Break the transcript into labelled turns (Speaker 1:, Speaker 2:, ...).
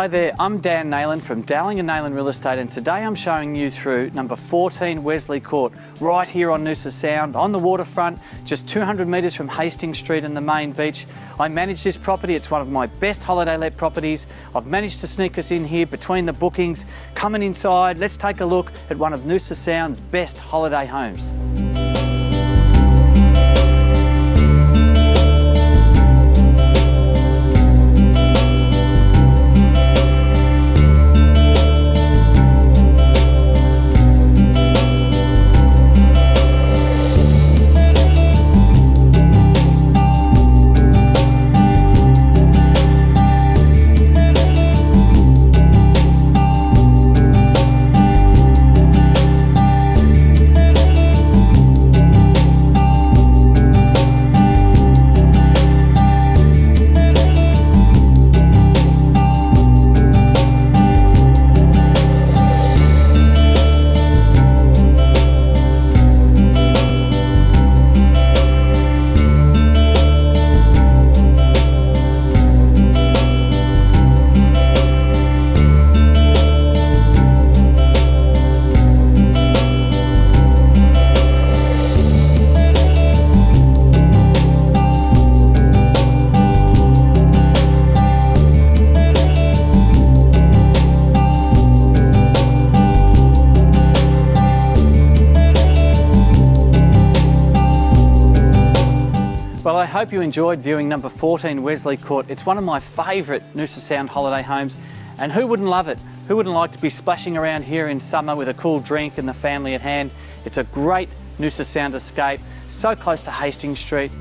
Speaker 1: Hi there, I'm Dan Nayland from Dowling & Nayland Real Estate, and today I'm showing you through number 14 Wesley Court, right here on Noosa Sound, on the waterfront, just 200 metres from Hastings Street and the main beach. I manage this property. It's one of my best holiday let properties. I've managed to sneak us in here between the bookings. Coming inside, let's take a look at one of Noosa Sound's best holiday homes. Well, I hope you enjoyed viewing number 14 Wesley Court. It's one of my favourite Noosa Sound holiday homes, and who wouldn't love it? Who wouldn't like to be splashing around here in summer with a cool drink and the family at hand? It's a great Noosa Sound escape, so close to Hastings Street.